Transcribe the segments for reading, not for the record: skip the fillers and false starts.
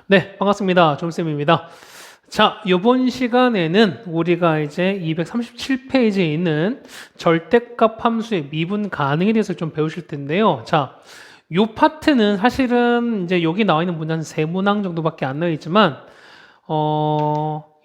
네, 반갑습니다. 존쌤입니다. 자, 이번 시간에는 우리가 이제 237페이지에 있는 절대값 함수의 미분 가능에 대해서 좀 배우실 텐데요. 자, 이 파트는 사실은 이제 여기 나와 있는 문제 한 3문항 정도밖에 안 나와 있지만,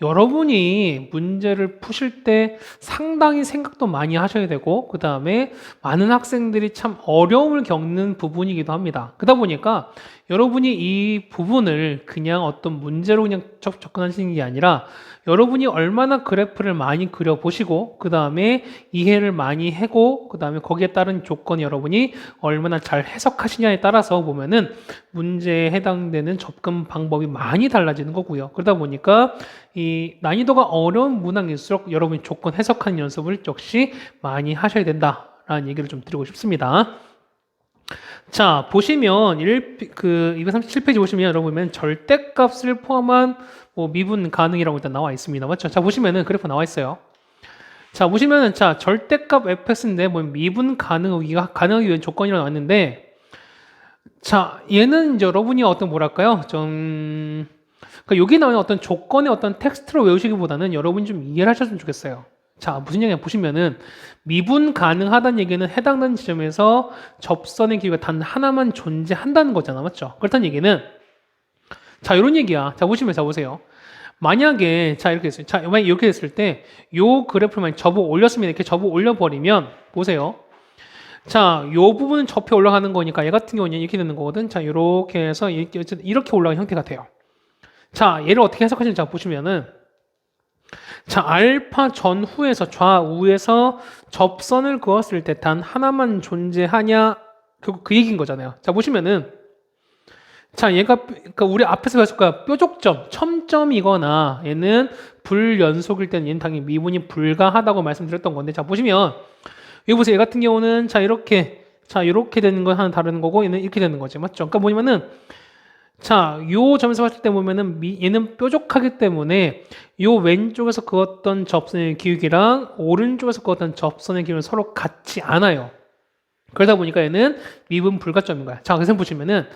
여러분이 문제를 푸실 때 상당히 생각도 많이 하셔야 되고, 그 다음에 많은 학생들이 참 어려움을 겪는 부분이기도 합니다. 그러다 보니까 여러분이 이 부분을 그냥 어떤 문제로 그냥 접근하시는 게 아니라 여러분이 얼마나 그래프를 많이 그려보시고, 그 다음에 이해를 많이 하고, 그 다음에 거기에 따른 조건 여러분이 얼마나 잘 해석하시냐에 따라서 보면은 문제에 해당되는 접근 방법이 많이 달라지는 거고요. 그러다 보니까 이 난이도가 어려운 문항일수록 여러분이 조건 해석하는 연습을 역시 많이 하셔야 된다라는 얘기를 좀 드리고 싶습니다. 자, 보시면 237페이지 보시면 여러분 보면 절대값을 포함한 뭐 미분 가능이라고 일단 나와 있습니다. 맞죠? 자, 보시면은 그래프 나와 있어요. 자, 보시면은 자, 절대값 fx인데 뭐 미분 가능하기 위한 조건이라고 나왔는데, 자, 얘는 이제 여러분이 어떤 뭐랄까요? 좀 그러니까 여기 나오는 어떤 조건의 어떤 텍스트로 외우시기보다는 여러분이 좀 이해를 하셨으면 좋겠어요. 자, 무슨 얘기냐 보시면은 미분 가능하다는 얘기는 해당되는 지점에서 접선의 기회가 단 하나만 존재한다는 거잖아. 맞죠? 그렇다는 얘기는 자, 이런 얘기야. 자, 보시면 자 보세요. 만약에 자 이렇게 했어요. 자, 만약 이렇게 했을 때 요 그래프를 만약 접어 올렸으면 이렇게 접어 올려 버리면 보세요. 자, 요 부분은 접혀 올라가는 거니까 얘 같은 경우는 이렇게 되는 거거든. 자, 이렇게 해서 이렇게 올라가는 형태가 돼요. 자, 얘를 어떻게 해석하시는지 자 보시면은 자, 알파 전후에서 좌우에서 접선을 그었을 때 단 하나만 존재하냐 그 얘기인 거잖아요. 자, 보시면은 자, 얘가 그러니까 우리 앞에서 배웠을 거야. 뾰족점, 첨점이거나 얘는 불연속일 때는 얘는 당연히 미분이 불가하다고 말씀드렸던 건데, 자 보시면 여기 보세요. 얘 같은 경우는 자 이렇게 되는 건 하나 다른 거고 얘는 이렇게 되는 거지, 맞죠? 그러니까 뭐냐면은 자, 요 점에서 봤을 때 보면은 얘는 뾰족하기 때문에 요 왼쪽에서 그었던 접선의 기울기랑 오른쪽에서 그었던 접선의 기울기는 서로 같지 않아요. 그러다 보니까 얘는 미분 불가점인 거야. 자, 그래서 보시면은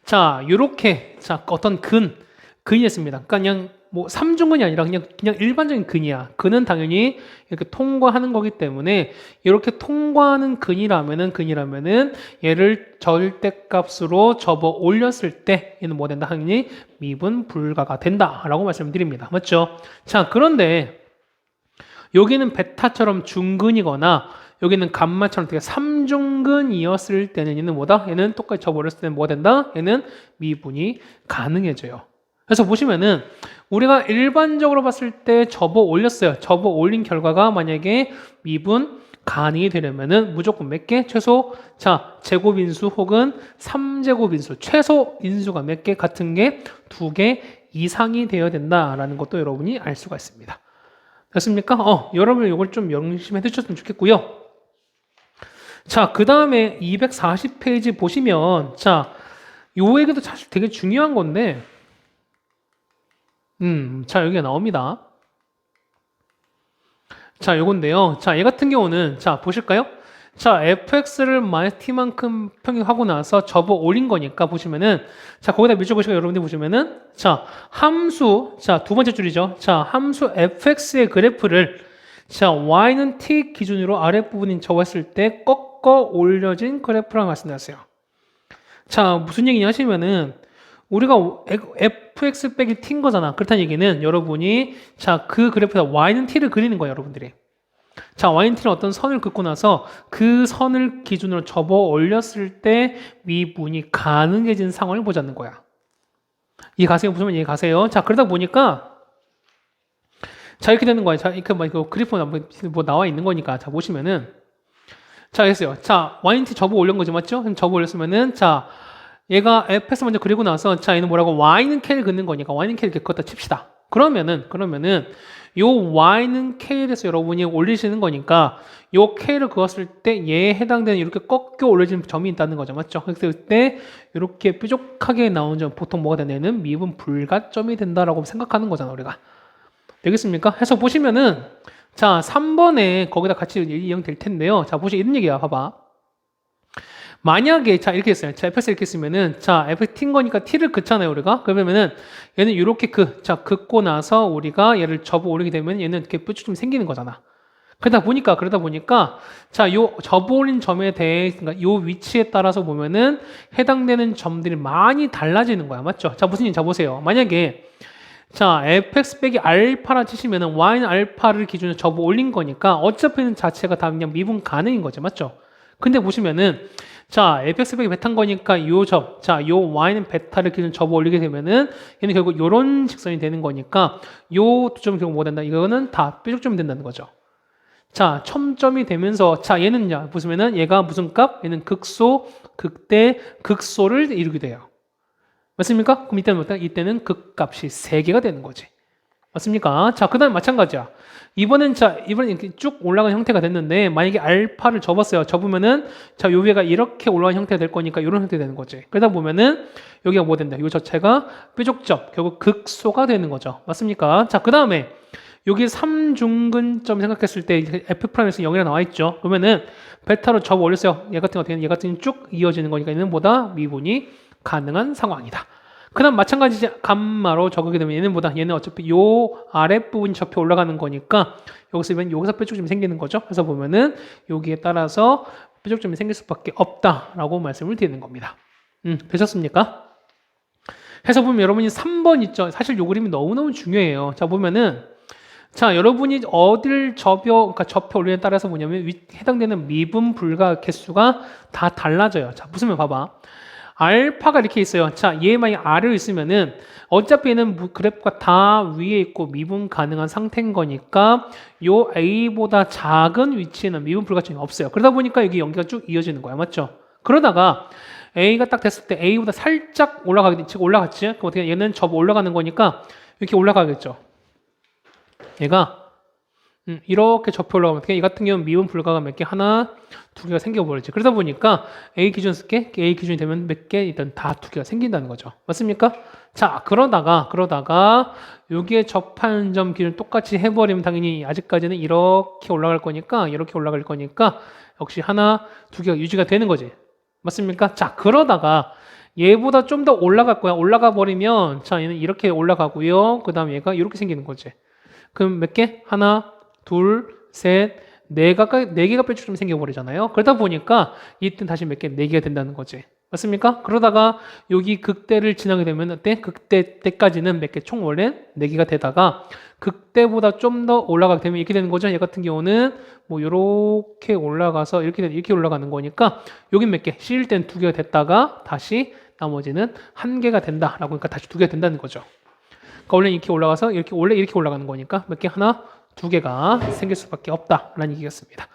자, 요렇게 자, 어떤 근이 있습니다. 그러니까 그냥 뭐 삼중근이 아니라 그냥 일반적인 근이야. 근은 당연히 이렇게 통과하는 거기 때문에 이렇게 통과하는 근이라면은 얘를 절대값으로 접어 올렸을 때 얘는 뭐 된다? 당연히 미분 불가가 된다라고 말씀드립니다. 맞죠? 자, 그런데 여기는 베타처럼 중근이거나 여기는 감마처럼 되게 삼중근이었을 때는 얘는 뭐다? 얘는 똑같이 접어버렸을 때는 뭐가 된다? 얘는 미분이 가능해져요. 그래서 보시면은 우리가 일반적으로 봤을 때 접어 올렸어요. 접어 올린 결과가 만약에 미분 가능이 되려면은 무조건 몇 개? 최소 자 제곱인수 혹은 3제곱인수 최소 인수가 몇 개? 같은 게 2개 이상이 되어야 된다라는 것도 여러분이 알 수가 있습니다. 됐습니까? 여러분 이걸 좀 명심해 두셨으면 좋겠고요. 자, 그 다음에 240페이지 보시면, 자, 요 얘기도 사실 되게 중요한 건데, 자, 여기가 나옵니다. 자, 요건데요. 자, 얘 같은 경우는, 자, 보실까요? 자, fx를 마이너스 t만큼 평균하고 나서 접어 올린 거니까 보시면은, 자, 거기다 밀어보시고 여러분들 보시면은, 자, 함수, 자, 두 번째 줄이죠. 자, 함수 fx의 그래프를, 자, y는 t 기준으로 아랫부분인 접었을 때 꺾어 올려진 그래프라고 말씀드렸어요. 자, 무슨 얘기냐 하시면은, 우리가 fx 빼기 t인 거잖아. 그렇다는 얘기는 여러분이, 자, 그 그래프에다 y는 t를 그리는 거예요, 여러분들이. 자, y는 t는 어떤 선을 긋고 나서 그 선을 기준으로 접어 올렸을 때 미분이 가능해진 상황을 보자는 거야. 이해 가세요? 무슨 말인지 이해 가세요? 자, 그러다 보니까 자, 이렇게 되는 거예요. 자, 이렇게 뭐 그래프 뭐 나와 있는 거니까. 자, 보시면은 자, 됐어요. 자, y는 t 접어 올린 거지, 맞죠? 그럼 접어 올렸으면은 자, 얘가 fx 먼저 그리고 나서 자, 얘는 뭐라고 y는 k를 긋는 거니까 y는 k를 이렇게 걷다 칩시다. 그러면은 요 y는 k에 대해서 여러분이 올리시는 거니까 요 k를 그었을 때 얘에 해당되는 이렇게 꺾여 올려진 점이 있다는 거죠. 맞죠? 그랬을 때 이렇게 뾰족하게 나온 점 보통 뭐가 되냐면 미분 불가점이 된다라고 생각하는 거잖아, 우리가. 되겠습니까? 해서 보시면은 자, 3번에 거기다 같이 이용 될 텐데요. 자, 보시 이런 얘기야. 봐봐. 만약에 자 이렇게 했어요. 자 fx 이렇게 쓰면은 자 fx t인 거니까 t를 긋잖아요 우리가. 그러면은 얘는 이렇게 긋고 나서 우리가 얘를 접어 올리게 되면 얘는 이렇게 뾰족점이 생기는 거잖아. 그러다 보니까 자 요 접어 올린 점에 대해 그러니까 요 위치에 따라서 보면은 해당되는 점들이 많이 달라지는 거야. 맞죠? 자 무슨 얘기인지 자 보세요. 만약에 자 fx 빼기 알파라 치시면은 y는 알파를 기준으로 접어 올린 거니까 어차피는 자체가 다 그냥 미분 가능인 거죠. 맞죠? 근데 보시면은 자, fx 빼기 베타인 거니까 요 점, 자, 요 y는 베타를 기준 접어 올리게 되면은 얘는 결국 요런 직선이 되는 거니까 요 두 점은 결국 뭐가 된다? 이거는 다 뾰족점이 된다는 거죠. 자, 첨점이 되면서 자, 얘는요. 보시면은 얘가 무슨 값? 얘는 극소, 극대, 극소를 이루게 돼요. 맞습니까? 그럼 이때는 뭐다? 이때는 극값이 3개가 되는 거지. 맞습니까? 자, 그 다음에 마찬가지야. 이번엔 이렇게 쭉 올라간 형태가 됐는데, 만약에 알파를 접었어요. 접으면은, 자, 요 위가 이렇게 올라간 형태가 될 거니까, 이런 형태가 되는 거지. 그러다 보면은, 여기가 뭐 된다? 요 자체가 뾰족점, 결국 극소가 되는 거죠. 맞습니까? 자, 그 다음에, 여기 3중근점 생각했을 때, F'에서 0이라 나와 있죠. 그러면은, 베타로 접어 올렸어요. 얘 같은 거 어떻게 얘 같은 경우는 쭉 이어지는 거니까, 얘는 보다 미분이 가능한 상황이다. 그 다음 마찬가지 감마로 적게 되면 얘는 어차피 요 아랫부분이 접혀 올라가는 거니까 여기서 보면 여기서 뾰족점이 생기는 거죠. 그래서 보면은 여기에 따라서 뾰족점이 생길 수밖에 없다라고 말씀을 드리는 겁니다. 되셨습니까? 해서 보면 여러분이 3번 있죠. 사실 요 그림이 너무너무 중요해요. 자 보면은 자 여러분이 어딜 그러니까 접혀 올리냐에 따라서 뭐냐면 해당되는 미분 불가 개수가 다 달라져요. 자 무슨 말 봐봐. 알파가 이렇게 있어요. 자, 얘 만약 R을 있으면은 어차피 얘는 그래프가 다 위에 있고 미분 가능한 상태인 거니까 요 A보다 작은 위치에는 미분 불가점이 없어요. 그러다 보니까 여기 연기가 쭉 이어지는 거야. 맞죠? 그러다가 A가 딱 됐을 때 A보다 살짝 올라갔지? 그럼 어떻게 얘는 접어 올라가는 거니까 이렇게 올라가겠죠. 얘가 이렇게 접혀 올라가면 어떻게? 이 같은 경우는 미분 불가가 몇 개? 하나, 두 개가 생겨버리지. 그러다 보니까 A 기준 쓸게. A 기준이 되면 몇 개? 일단 다 두 개가 생긴다는 거죠. 맞습니까? 자, 그러다가 여기에 접하는 점 기준 똑같이 해버리면 당연히 아직까지는 이렇게 올라갈 거니까 역시 하나, 두 개가 유지가 되는 거지. 맞습니까? 자, 그러다가 얘보다 좀 더 올라갈 거야. 올라가 버리면 자, 얘는 이렇게 올라가고요. 그 다음 얘가 이렇게 생기는 거지. 그럼 몇 개? 하나, 둘, 셋, 네 개가 뾰족점이 생겨버리잖아요. 그러다 보니까 이때 다시 몇 개? 4개가 된다는 거지. 맞습니까? 그러다가 여기 극대를 지나게 되면 어때? 극대 때까지는 몇 개? 총 원래 4개가 되다가 극대보다 좀 더 올라가게 되면 이렇게 되는 거죠. 얘 같은 경우는 뭐 이렇게 올라가서 이렇게 올라가는 거니까 여기 몇 개? C일 땐 2개가 됐다가 다시 나머지는 1개가 된다라고 하니까 다시 2개가 된다는 거죠. 그러니까 원래 이렇게 올라가서 원래 이렇게 올라가는 거니까 몇 개? 하나, 2개가 생길 수밖에 없다라는 얘기였습니다.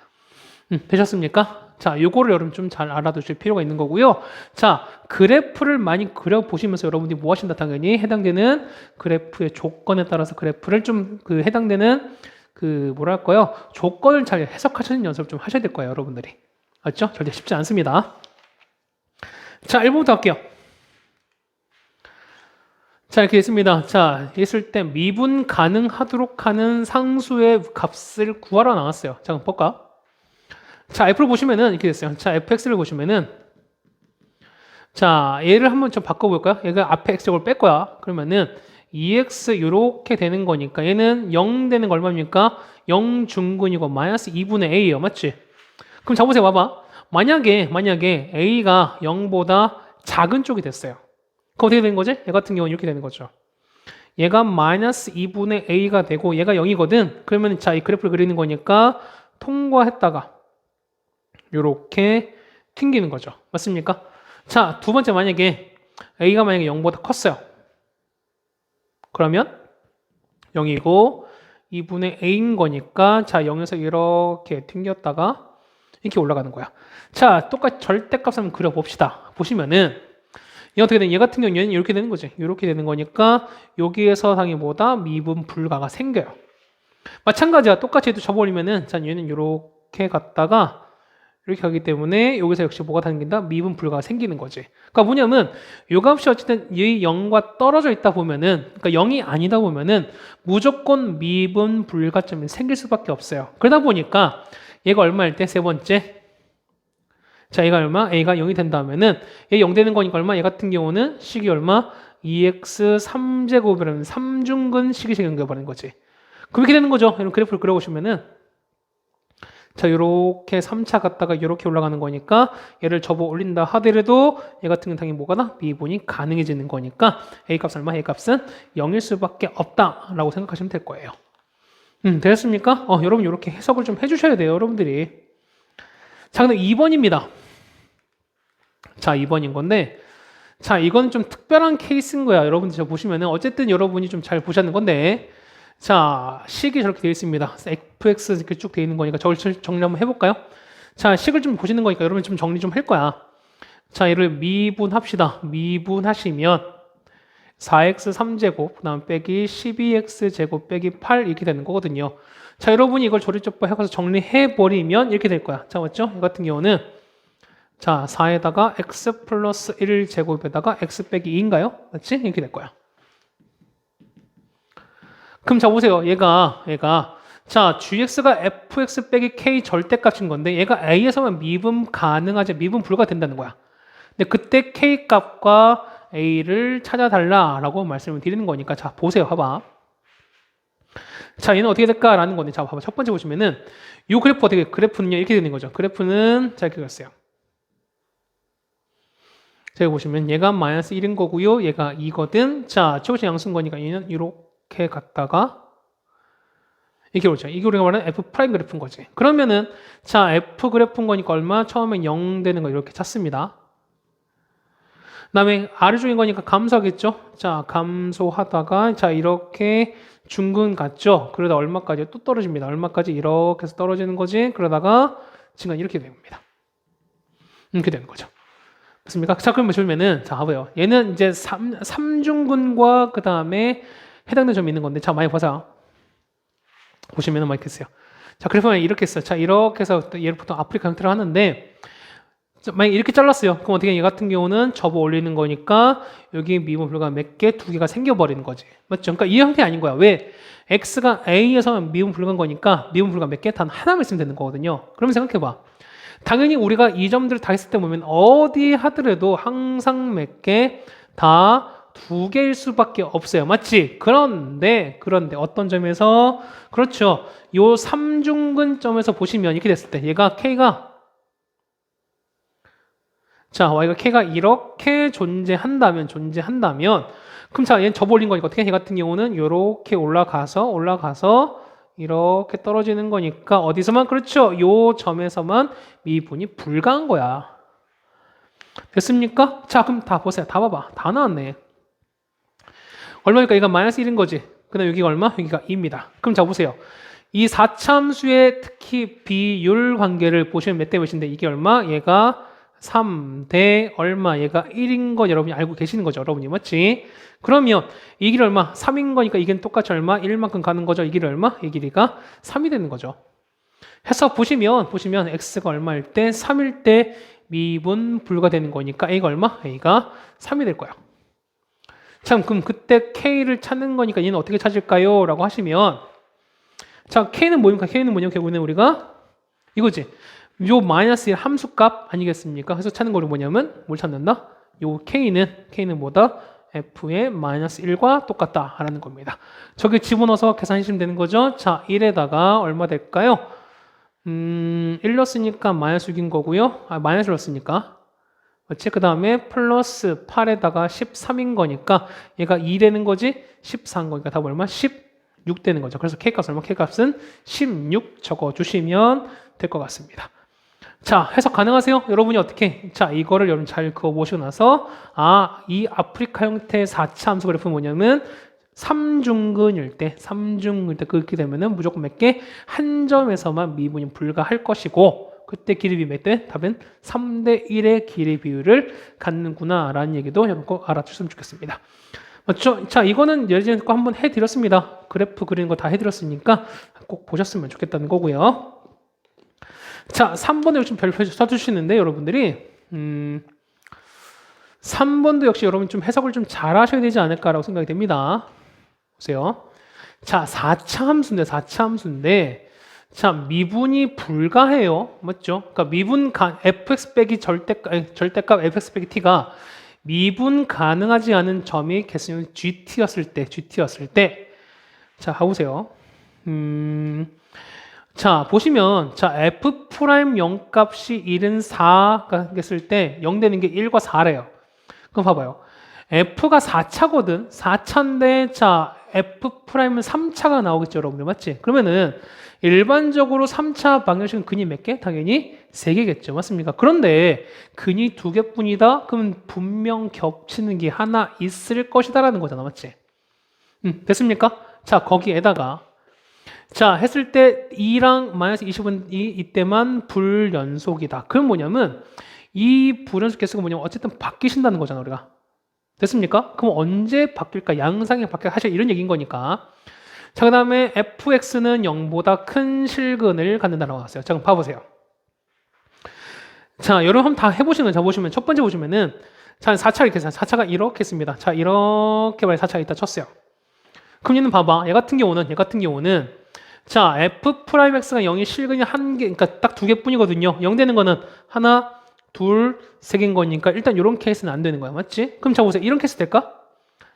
되셨습니까? 자, 요거를 여러분 좀 잘 알아두실 필요가 있는 거고요. 자, 그래프를 많이 그려보시면서 여러분들이 뭐 하신다? 당연히 해당되는 그래프의 조건에 따라서 그래프를 좀 해당되는 뭐랄까요? 조건을 잘 해석하시는 연습을 좀 하셔야 될 거예요, 여러분들이. 맞죠? 절대 쉽지 않습니다. 자, 1번부터 할게요. 자, 이렇게 있습니다. 자, 있을 때 미분 가능하도록 하는 상수의 값을 구하러 나왔어요. 자, 그럼 볼까? 자, F를 보시면은 이렇게 됐어요. 자, fx를 보시면은 자, 얘를 한번 좀 바꿔볼까요? 얘가 앞에 x를 뺄 거야. 그러면은 2x 이렇게 되는 거니까 얘는 0 되는 거 얼마입니까? 0 중근이고 마이너스 2분의 a예요. 맞지? 그럼 자, 보세요. 봐봐. 만약에 a가 0보다 작은 쪽이 됐어요. 그럼 어떻게 되는 거지? 얘 같은 경우는 이렇게 되는 거죠. 얘가 마이너스 2분의 a가 되고 얘가 0이거든. 그러면 자, 이 그래프를 그리는 거니까 통과했다가 이렇게 튕기는 거죠. 맞습니까? 자, 두 번째 만약에 a가 만약에 0보다 컸어요. 그러면 0이고 2분의 a인 거니까 자, 0에서 이렇게 튕겼다가 이렇게 올라가는 거야. 자, 똑같이 절대값 한번 그려봅시다. 보시면은 얘 어떻게 되냐? 얘 같은 경우는 이렇게 되는 거지. 이렇게 되는 거니까 여기에서 상위보다 미분 불가가 생겨요. 마찬가지야. 똑같이 해도 접어버리면은 자, 얘는 이렇게 갔다가 이렇게 가기 때문에 여기서 역시 뭐가 생긴다? 미분 불가가 생기는 거지. 그러니까 뭐냐면 이 값이 어쨌든 이 0과 떨어져 있다 보면은 그러니까 0이 아니다 보면은 무조건 미분 불가점이 생길 수밖에 없어요. 그러다 보니까 얘가 얼마일 때? 세 번째 자, 얘가 얼마? a가 0이 된다면은 얘 0 되는 거니까 얼마? 얘 같은 경우는 식이 얼마? 2x 3제곱이라면 3중근 식이 생겨버리는 거지. 그렇게 되는 거죠. 여러분 그래프를 그려보시면은 자, 요렇게 3차 갔다가 요렇게 올라가는 거니까 얘를 접어 올린다 하더라도 얘 같은 경우는 당연히 뭐가 미분이 가능해지는 거니까 a 값은 얼마? a 값은 0일 수밖에 없다라고 생각하시면 될 거예요. 되셨습니까? 여러분 요렇게 해석을 좀 해주셔야 돼요, 여러분들이. 자, 근데 2번입니다. 자, 2번인 건데 자, 이건 좀 특별한 케이스인 거야. 여러분들 저 보시면은 어쨌든 여러분이 좀 잘 보셨는 건데 자, 식이 저렇게 되어 있습니다. fx 이렇게 쭉 되어 있는 거니까 저걸 정리 한번 해볼까요? 자, 식을 좀 보시는 거니까 여러분 좀 정리 좀 할 거야. 자, 얘를 미분합시다. 미분하시면 4x 3제곱 그 다음 빼기 12x 제곱 빼기 8 이렇게 되는 거거든요. 자, 여러분이 이걸 조리적법 해서 정리해버리면 이렇게 될 거야. 자, 맞죠? 이 같은 경우는 자, 4에다가 x 플러스 1 제곱에다가 x 빼기 2인가요? 맞지? 이렇게 될 거야. 그럼 자, 보세요. 얘가 자, gx가 fx 빼기 k 절대값인 건데 얘가 a에서만 미분 가능하지 미분 불가 된다는 거야. 근데 그때 k 값과 a를 찾아달라라고 말씀을 드리는 거니까 자, 보세요. 봐봐. 자, 얘는 어떻게 될까라는 건데 자, 봐봐. 첫 번째 보시면은 이 그래프 어떻게 그래프는요 이렇게 되는 거죠. 그래프는 자, 이렇게 그렸어요. 자, 여기 보시면 얘가 마이너스 1인 거고요. 얘가 2거든. 자, 최고치 양수인 거니까 얘는 이렇게 갔다가 이렇게 오죠. 이게 우리가 말하는 f 프라임 그래프인 거지. 그러면은 자, f 그래프인 거니까 얼마? 처음에 0 되는 거 이렇게 찾습니다. 그 다음에 아래쪽인 거니까 감소하겠죠. 자, 감소하다가 자, 이렇게 중근 갔죠. 그러다 얼마까지 또 떨어집니다. 얼마까지 이렇게 해서 떨어지는 거지. 그러다가 지금 이렇게 됩니다. 이렇게 되는 거죠. 맞습니까? 자, 그럼 보시면은 자, 봐봐요. 얘는 이제 3중근과 그 다음에 해당되는 점이 있는 건데 자, 많이 보세요. 보시면은 뭐 이렇게 했어요. 자, 그래프는 이렇게 했어요. 자, 이렇게 해서 얘를 보통 아프리카 형태로 하는데 만약 이렇게 잘랐어요. 그럼 어떻게 얘 같은 경우는 접어 올리는 거니까 여기 미분 불가 몇 개? 2개가 생겨버리는 거지. 맞죠? 그러니까 이 형태 아닌 거야. 왜? x가 a에서 미분 불가인 거니까 미분 불가 몇 개? 단 하나만 있으면 되는 거거든요. 그러면 생각해봐. 당연히 우리가 이 점들을 다 했을 때 보면 어디 하더라도 항상 몇 개? 다 2개일 수밖에 없어요. 맞지? 그런데 어떤 점에서 그렇죠. 요 3중근점에서 보시면 이렇게 됐을 때 얘가 k가 자, y가 k가 이렇게 존재한다면 그럼 자, 얘는 접어올린 거니까 어떻게 얘 같은 경우는 이렇게 올라가서 이렇게 떨어지는 거니까 어디서만 그렇죠. 요 점에서만 미분이 불가한 거야. 됐습니까? 자, 그럼 다 보세요. 다 봐봐. 다 나왔네. 얼마니까 얘가 마이너스 1인 거지. 그 다음 여기가 얼마? 여기가 2입니다. 그럼 자, 보세요. 이 4차함수의 특히 비율 관계를 보시면 몇 대 몇인데 이게 얼마? 얘가 3대 얼마? 얘가 1인 거 여러분이 알고 계시는 거죠. 여러분이 맞지? 그러면 이 길이 얼마? 3인 거니까 이 길은 똑같이 얼마? 1만큼 가는 거죠. 이 길이 얼마? 이 길이가 3이 되는 거죠. 해서 보시면 x가 얼마일 때? 3일 때 미분 불가되는 거니까 a가 얼마? a가 3이 될 거야. 참, 그럼 그때 k를 찾는 거니까 얘는 어떻게 찾을까요? 라고 하시면 자, k는 뭐입니까? k는 뭐냐면 결국에는 우리가 이거지. 요 마이너스 1 함수값 아니겠습니까? 그래서 찾는 거는 뭐냐면 뭘 찾는다? 요 k는 뭐다? f의 마이너스 1과 똑같다라는 겁니다. 저기 집어넣어서 계산하시면 되는 거죠. 자, 1에다가 얼마 될까요? 1 넣었으니까 마이너스 6인 거고요. 마이너스 넣었으니까. 그렇지? 그 다음에 플러스 8에다가 13인 거니까 얘가 2 되는 거지? 14인 거니까 답은 얼마? 16 되는 거죠. 그래서 K값 얼마? K값은 16 적어주시면 될 것 같습니다. 자, 해석 가능하세요? 여러분이 어떻게? 자, 이거를 여러분 잘 그어보시고 나서 이 아프리카 형태의 4차 함수 그래프는 뭐냐면 3중근일 때 그렇게 되면은 무조건 몇 개? 한 점에서만 미분이 불가할 것이고 그때 길이 몇 대? 답은 3대 1의 길이 비율을 갖는구나 라는 얘기도 여러분 꼭 알아주셨으면 좋겠습니다. 맞죠? 자, 이거는 예전에 거 한번 해드렸습니다. 그래프 그리는 거 다 해드렸으니까 꼭 보셨으면 좋겠다는 거고요. 자, 3번에 역시 별표 써주시는데 여러분들이 3번도 역시 여러분 좀 해석을 좀 잘 하셔야 되지 않을까라고 생각이 됩니다. 보세요. 자, 4차 함수인데 자, 미분이 불가해요. 맞죠? 그러니까 fx 빼기 절대값 fx 빼기 t가 미분 가능하지 않은 점이 개수는 gt였을 때. 자, 가보세요. 자, 보시면, 자, f 프라임 0값이 1은 4가 했을 때 0 되는 게 1과 4래요. 그럼 봐봐요. f가 4차거든. 4차인데, 자, f 프라임은 3차가 나오겠죠, 여러분들. 맞지? 그러면은, 일반적으로 3차 방정식은 근이 몇 개? 당연히 3개겠죠. 맞습니까? 그런데, 근이 2개뿐이다? 그러면 분명 겹치는 게 하나 있을 것이다라는 거잖아. 맞지? 됐습니까? 자, 거기에다가, 자, 했을 때 2랑 마이너스 20은 이때만 불연속이다. 그럼 뭐냐면 이 불연속 개수가 뭐냐면 어쨌든 바뀌신다는 거잖아, 우리가. 됐습니까? 그럼 언제 바뀔까? 양상이 바뀔까? 사실 이런 얘기인 거니까. 자, 그 다음에 fx는 0보다 큰 실근을 갖는다라고 나왔어요. 자, 그럼 봐보세요. 자, 여러분 한번 다 해보시면, 자, 보시면 첫 번째 보시면은 자, 4차 이렇게 했어요. 4차가 이렇게 했습니다. 자, 이렇게 만약 4차가 있다 쳤어요. 그럼 얘는 봐봐. 얘 같은 경우는 자, f 프라임 x가 0이 실근이 한 개, 그러니까 딱 2개뿐이거든요. 0 되는 거는 하나, 둘, 세 개인 거니까 일단 이런 케이스는 안 되는 거야. 맞지? 그럼 자, 보세요. 이런 케이스 될까?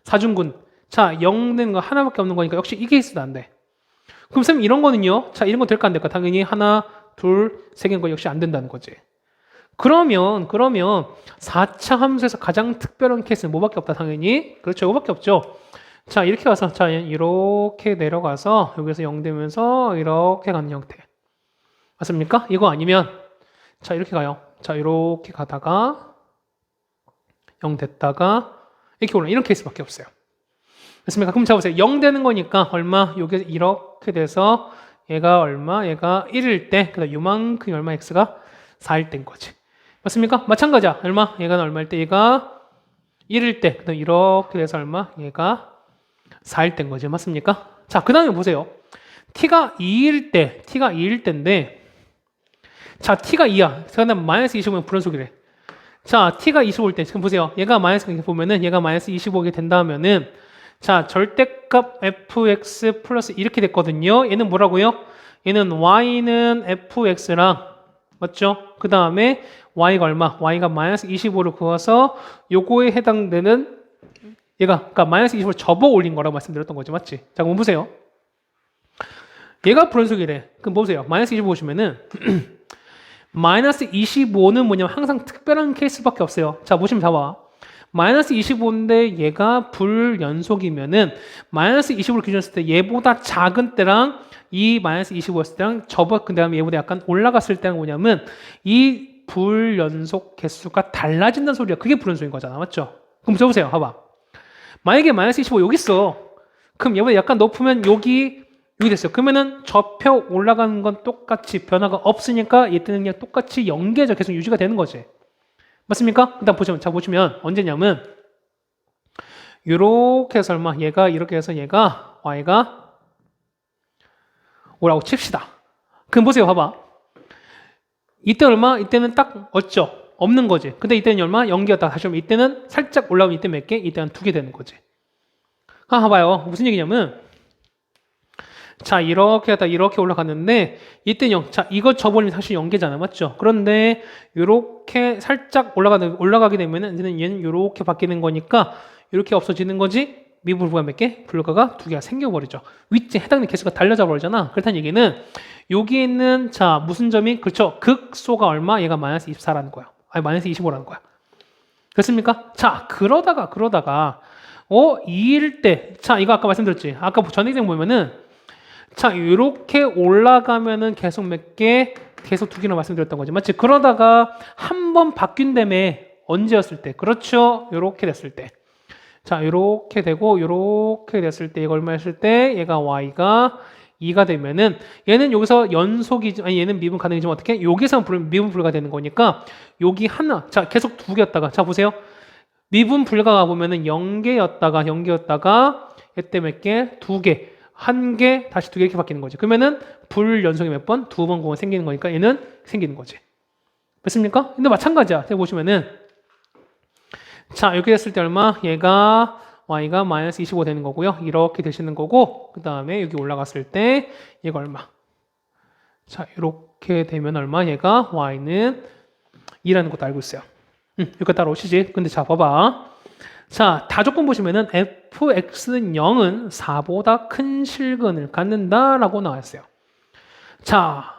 사중근. 자, 0 되는 거 하나밖에 없는 거니까 역시 이 케이스도 안 돼. 그럼 쌤 이런 거는요? 자, 이런 거 될까 안 될까? 당연히 하나, 둘, 세 개인 거 역시 안 된다는 거지. 그러면 4차 함수에서 가장 특별한 케이스는 뭐밖에 없다, 당연히. 그렇죠. 이거밖에 없죠. 자, 이렇게 가서, 자, 이렇게 내려가서, 여기서 0 되면서, 이렇게 가는 형태. 맞습니까? 이거 아니면, 자, 이렇게 가요. 자, 이렇게 가다가, 0 됐다가, 이렇게 올라. 이런 케이스밖에 없어요. 맞습니까? 그럼 자, 보세요. 0 되는 거니까, 얼마? 여기 이렇게 돼서, 얘가 얼마? 얘가 1일 때, 그 다음 요만큼이 얼마? x가 4일 때인 거지. 맞습니까? 마찬가지야. 얼마? 얘가 얼마일 때? 얘가 1일 때, 그 다음 이렇게 돼서 얼마? 얘가 4일 때인 거지. 맞습니까? 자, 그 다음에 보세요. t가 2일 때인데, 자, t가 2야. 그 다음 마이너스 25면 불연속이래. 자, t가 25일 때, 지금 보세요. 얘가 마이너스, 보면은 얘가 마이너스 25게 된다면은, 자, 절대값 fx 플러스 이렇게 됐거든요. 얘는 뭐라고요? 얘는 y는 fx랑, 맞죠? 그 다음에 y가 얼마? y가 마이너스 25를 구워서 요거에 해당되는 얘가 그러니까 마이너스 20을 접어 올린 거라고 말씀드렸던 거지, 맞지? 자, 그럼 보세요. 얘가 불연속이래. 그럼 보세요. 마이너스 25 보시면은 마이너스 25는 뭐냐면 항상 특별한 케이스밖에 없어요. 자, 보시면 잡아. 마이너스 25인데 얘가 불연속이면은 마이너스 25를 기준으로 했을 때 얘보다 작은 때랑 이 마이너스 25였을 때랑 그 다음에 얘보다 약간 올라갔을 때는 뭐냐면 이 불연속 개수가 달라진다는 소리야. 그게 불연속인 거잖아, 맞죠? 그럼 써보세요. 봐봐. 만약에 마이너스 25 여기 있어. 그럼 얘보다 약간 높으면 여기 됐어요. 그러면은 접혀 올라가는 건 똑같이 변화가 없으니까 얘때는 그냥 똑같이 연계적 계속 유지가 되는 거지. 맞습니까? 일단 보시면 언제냐면 요렇게 해서 얼마? 얘가 이렇게 해서 얘가 y가 5라고 칩시다. 그럼 보세요. 봐봐. 이때 얼마? 이때는 딱 없는 거지. 근데 이때는 얼마? 0개였다. 다시 오면 이때는 살짝 올라오면 이때 몇 개? 이때는 2개 되는 거지. 봐봐요. 무슨 얘기냐면 자, 이렇게 하다 이렇게 올라갔는데 이때 0. 자, 이거 저번에 사실 0개잖아. 맞죠? 그런데 이렇게 살짝 올라가게 되면은 얘는 이렇게 바뀌는 거니까 이렇게 없어지는 거지. 미분불가 몇 개? 불가가 2개가 생겨버리죠. 윗에 해당되는 개수가 달려져 버리잖아. 그렇다는 얘기는 여기 있는 자 무슨 점이 그렇죠? 극소가 얼마? 얘가 마이너스 24라는 거야. 아니 마이너스 25라는 거야. 그렇습니까? 자, 그러다가 2일 때, 자, 이거 아까 말씀드렸지. 아까 전 얘기 보면은 자, 이렇게 올라가면은 계속 몇 개, 계속 2개나 말씀드렸던 거지. 맞지? 그러다가 한 번 바뀐 다음에 언제였을 때? 그렇죠? 이렇게 됐을 때. 자, 이렇게 되고 이렇게 됐을 때 얘가 얼마였을 때 얘가 y가 2가 되면은 얘는 여기서 연속이지 아니 얘는 미분 가능이지만 어떻게? 여기서 미분 불가 되는 거니까 여기 하나 자 계속 2개였다가 자 보세요. 미분 불가가 보면은 0개였다가 이때 몇 개? 2개 1개 다시 2개 이렇게 바뀌는 거지. 그러면은 불연속이 몇 번? 2번 공은 생기는 거니까 얘는 생기는 거지. 맞습니까? 근데 마찬가지야. 제가 보시면은 자, 이렇게 됐을 때 얼마? 얘가 y가 마이너스 25 되는 거고요. 이렇게 되시는 거고 그 다음에 여기 올라갔을 때 얘가 얼마? 자, 이렇게 되면 얼마? 얘가 y는 2라는 것도 알고 있어요. 여기까지 따라오시지. 근데 자, 봐봐. 자, 다조건 보시면은 fx는 0은 4보다 큰 실근을 갖는다라고 나왔어요. 자,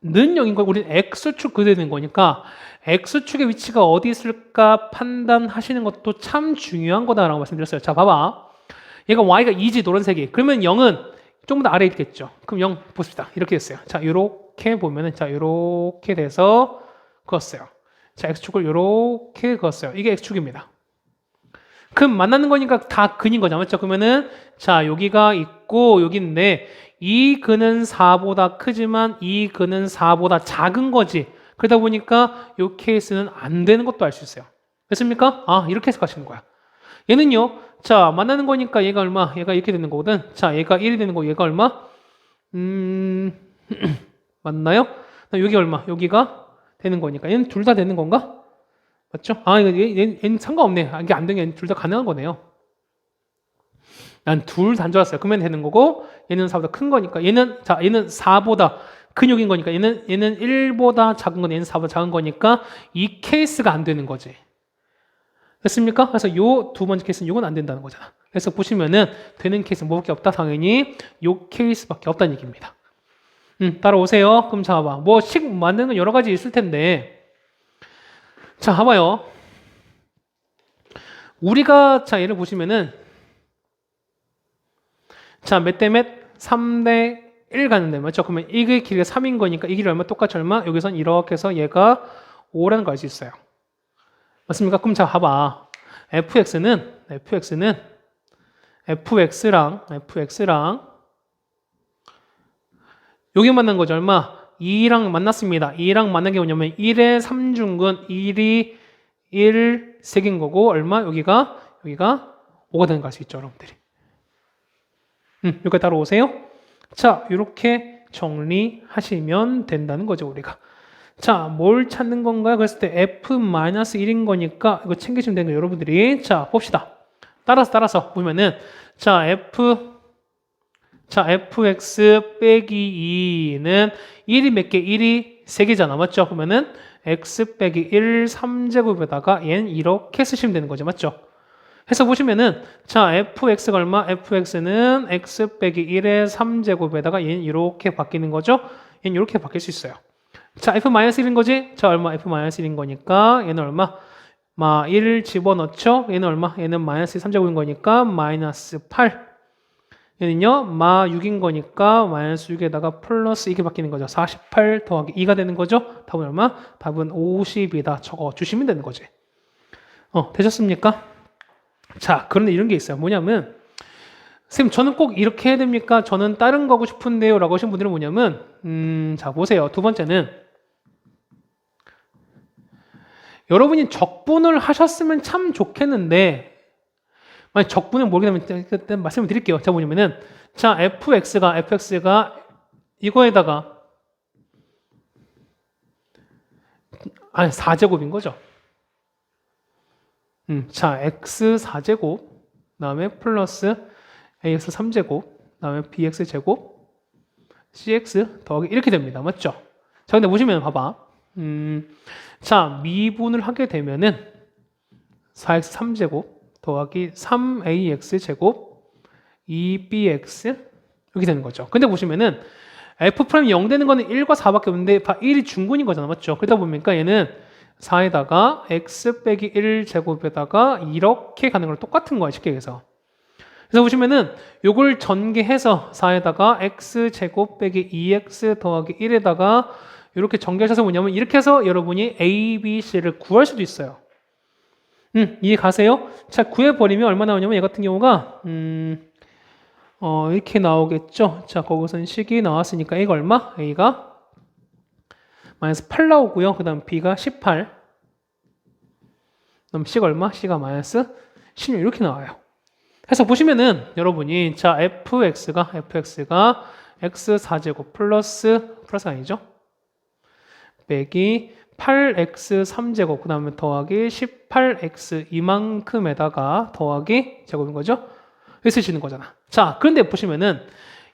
는 0인 거 우리는 x축 그대는 거니까 x축의 위치가 어디 있을까 판단하시는 것도 참 중요한 거다라고 말씀드렸어요. 자, 봐봐. 얘가 y가 2지 노란색이. 그러면 0은 조금 더 아래에 있겠죠. 그럼 0 보십시다. 이렇게 됐어요. 자, 이렇게 보면은 자, 이렇게 돼서 그었어요. 자, x축을 이렇게 그었어요. 이게 x축입니다. 그럼 만나는 거니까 다 근인 거죠. 맞죠? 그러면은 자, 여기가 있고 여기 있는데 이 근은 4보다 크지만 이 근은 4보다 작은 거지. 그러다 보니까 이 케이스는 안 되는 것도 알 수 있어요. 됐습니까? 아, 이렇게 해석하시는 거야. 얘는요. 자, 만나는 거니까 얘가 얼마? 얘가 이렇게 되는 거거든. 자, 얘가 1이 되는 거 얘가 얼마? 맞나요? 여기 얼마? 여기가 되는 거니까 얘는 둘 다 되는 건가? 맞죠? 아, 얘는 상관없네. 아, 이게 안 되는 게 둘 다 가능한 거네요. 난 둘 다 안 좋았어요. 그러면 되는 거고, 얘는 4보다 큰 거니까, 얘는 4보다 근육인 거니까, 얘는 1보다 작은 건 얘는 4보다 작은 거니까, 이 케이스가 안 되는 거지. 됐습니까? 그래서 요 두 번째 케이스는 이건 안 된다는 거잖아. 그래서 보시면은, 되는 케이스는 뭐밖에 없다? 당연히 요 케이스밖에 없다는 얘기입니다. 따라오세요. 그럼 자, 봐봐. 뭐, 식 만드는 건 여러 가지 있을 텐데, 자, 봐봐요. 우리가, 자, 얘를 보시면은, 자, 몇 대 몇? 3대 1 가는데, 맞죠? 그러면 이게 길이가 3인 거니까 이 길이 얼마? 똑같이 얼마? 여기선 이렇게 해서 얘가 5라는 걸 알 수 있어요. 맞습니까? 그럼 자, 봐봐. fx랑 여기 만난 거죠. 얼마? 2랑 만났습니다. 2랑 만난 게 뭐냐면 1의 3중근 1이 1 색인 거고 얼마? 여기가 5가 되는 거 알 수 있죠, 여러분들이. 여기까지 따라오세요. 자, 이렇게 정리하시면 된다는 거죠, 우리가. 자, 뭘 찾는 건가요? 그랬을 때 f-1인 거니까 이거 챙기시면 되는 거예요, 여러분들이. 자, 봅시다. 따라서 보면은 자, fx 빼기 2는 1이 몇 개? 1이 3개잖아. 맞죠? 그러면은 x 빼기 1 3제곱에다가 얘는 이렇게 쓰시면 되는 거죠. 맞죠? 해서 보시면은 자, fx가 얼마? fx는 x 빼기 1의 3제곱에다가 얘는 이렇게 바뀌는 거죠? 얘는 이렇게 바뀔 수 있어요. 자, f-1인 거지? 자, 얼마? f-1인 거니까 얘는 얼마? 1을 집어넣죠? 얘는 얼마? 얘는 마이너스 3제곱인 거니까 마이너스 8. 얘는요, 6인 거니까 마이너스 6에다가 플러스 이게 바뀌는 거죠. 48 더하기 2가 되는 거죠. 답은 얼마? 답은 50이다. 적어 주시면 되는 거지. 되셨습니까? 자, 그런데 이런 게 있어요. 뭐냐면, 선생님, 저는 꼭 이렇게 해야 됩니까? 저는 다른 거 하고 싶은데요. 라고 하신 분들은 뭐냐면, 자, 보세요. 두 번째는, 여러분이 적분을 하셨으면 참 좋겠는데, 만약 적분을 모르게 되면 말씀을 드릴게요. 자, 뭐냐면은, 자, fx가 이거에다가, 4제곱인 거죠. 자, x 4제곱, 다음에 플러스 ax 3제곱, 다음에 bx 제곱, cx 더하기 이렇게 됩니다. 맞죠? 자, 근데 보시면 봐봐. 자, 미분을 하게 되면은 4x 3제곱 더하기 3ax 제곱 2bx 이렇게 되는 거죠. 근데 보시면은 f' 0 되는 거는 1과 4밖에 없는데 1이 중근인 거잖아. 맞죠? 그러다 보니까 얘는 4에다가 x 빼기 1 제곱에다가 이렇게 가는 거랑 똑같은 거야. 쉽게 얘기해서. 그래서 보시면은 요걸 전개해서 4에다가 x 제곱 빼기 2x 더하기 1에다가 이렇게 전개하셔서 뭐냐면 이렇게 해서 여러분이 a, b, c를 구할 수도 있어요. 이해 가세요? 자, 구해버리면 얼마 나오냐면 얘 같은 경우가 이렇게 나오겠죠. 자, 거기서는 식이 나왔으니까 A가 얼마? A가 마이너스 8 나오고요. 그 다음 B가 18. 그럼 C가 얼마? C가 마이너스 16 이렇게 나와요. 그래서 보시면은 여러분이 자, fx가 x 4제곱 플러스가 아니죠? 빼기 8x 3제곱 그 다음에 더하기 18x 이만큼에다가 더하기 제곱인 거죠? 이렇게 쓰시는 거잖아. 자, 그런데 보시면은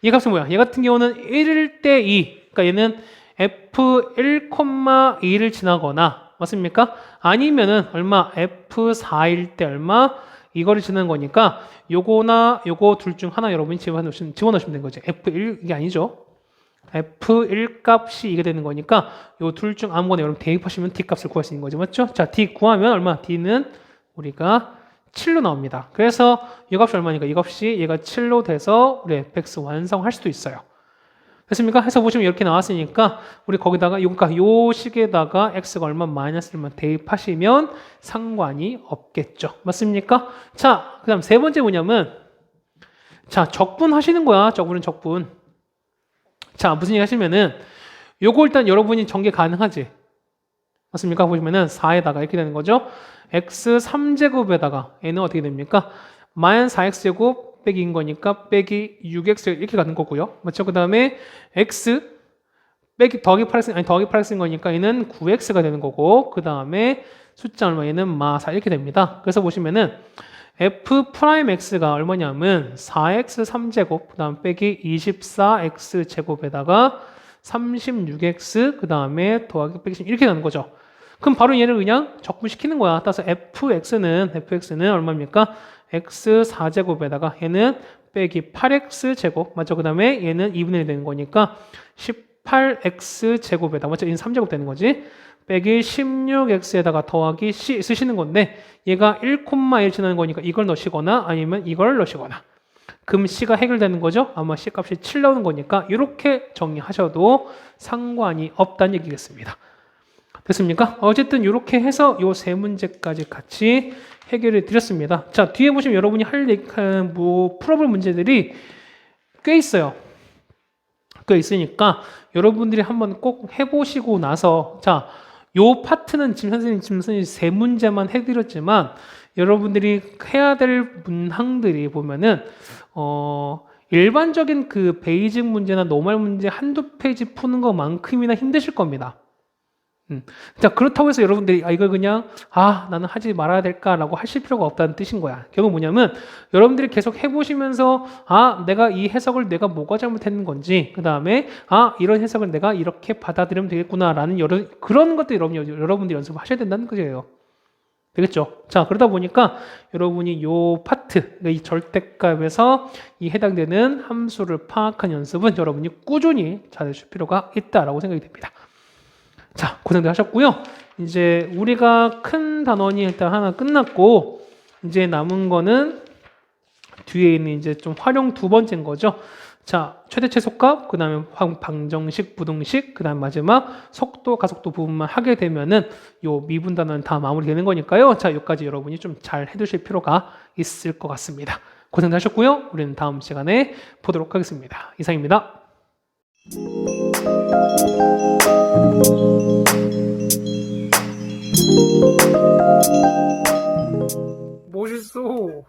이 값은 뭐야? 얘 같은 경우는 1일 때 2, 그러니까 얘는 f1,2를 지나거나 맞습니까? 아니면은 얼마? f4일 때 얼마? 이거를 지나는 거니까 요거나 요거 둘 중 하나 여러분이 집어넣으시면 된 거지. f1 이게 아니죠. f1 값이 이게 되는 거니까 요 둘 중 아무거나 여러분 대입하시면 d 값을 구할 수 있는 거죠. 맞죠? 자, d 구하면 얼마? d는 우리가 7로 나옵니다. 그래서 이 값이 얼마니까 이 값이 얘가 7로 돼서 우리 fx 완성할 수도 있어요. 됐습니까? 해서 보시면 이렇게 나왔으니까 우리 거기다가 그러니까 요 식에다가 x가 얼마 마이너스를만 대입하시면 상관이 없겠죠. 맞습니까? 자, 그다음 세 번째 뭐냐면 자, 적분하시는 거야. 적분. 자, 무슨 얘기 하시면은 요거 일단 여러분이 전개 가능하지. 맞습니까? 보시면은 4에다가 이렇게 되는 거죠. x 3제곱에다가 n은 어떻게 됩니까? 마이너스 4x제곱 빼기 인 거니까 빼기 6x 이렇게 가는 거고요. 맞죠? 그 다음에 x 빼기 더하기 8x인 거니까 얘는 9x가 되는 거고 그 다음에 숫자 얼마 얘는 마4 이렇게 됩니다. 그래서 보시면은 f 프라임 x가 얼마냐면 4x 3제곱 그 다음 빼기 24x 제곱에다가 36x 그 다음에 더하기 빼기 10 이렇게 되는 거죠. 그럼 바로 얘를 그냥 적분시키는 거야. 따라서 fx는 얼마입니까? x 4제곱에다가 얘는 빼기 8x 제곱 맞죠? 그 다음에 얘는 2분의 1 되는 거니까 18x 제곱에다가 맞죠? 얘는 3제곱 되는 거지. 빼기 16x에다가 더하기 c 쓰시는 건데 얘가 1,1 지나는 거니까 이걸 넣으시거나 아니면 이걸 넣으시거나 그럼 c가 해결되는 거죠? 아마 c 값이 7 나오는 거니까 이렇게 정리하셔도 상관이 없다는 얘기겠습니다. 됐습니까? 어쨌든 이렇게 해서 이 세 문제까지 같이 해결해 드렸습니다. 자, 뒤에 보시면 여러분이 풀어볼 문제들이 꽤 있어요. 꽤 있으니까 여러분들이 한번 꼭 해보시고 나서 자, 요 파트는 지금 선생님 세 문제만 해드렸지만 여러분들이 해야 될 문항들이 보면은 일반적인 그 베이직 문제나 노멀 문제 한두 페이지 푸는 것만큼이나 힘드실 겁니다. 자, 그렇다고 해서 여러분들이 이걸 그냥 나는 하지 말아야 될까라고 하실 필요가 없다는 뜻인 거야. 결국 뭐냐면 여러분들이 계속 해보시면서 내가 이 해석을 내가 뭐가 잘못했는 건지 그 다음에 이런 해석을 내가 이렇게 받아들이면 되겠구나라는 그런 것들 여러분들이 연습을 하셔야 된다는 거예요. 되겠죠? 자, 그러다 보니까 여러분이 요 파트, 그러니까 이 절대값에서 이 해당되는 함수를 파악한 연습은 여러분이 꾸준히 잘해줄 필요가 있다라고 생각이 됩니다. 자, 고생들 하셨고요. 이제 우리가 큰 단원이 일단 하나 끝났고 이제 남은 거는 뒤에 있는 이제 좀 활용 두 번째인 거죠. 자, 최대 최소값, 그 다음에 방정식, 부등식, 그 다음 마지막 속도, 가속도 부분만 하게 되면은 요 미분 단원은 다 마무리되는 거니까요. 자, 여기까지 여러분이 좀 잘 해두실 필요가 있을 것 같습니다. 고생들 하셨고요. 우리는 다음 시간에 보도록 하겠습니다. 이상입니다. 멋있어.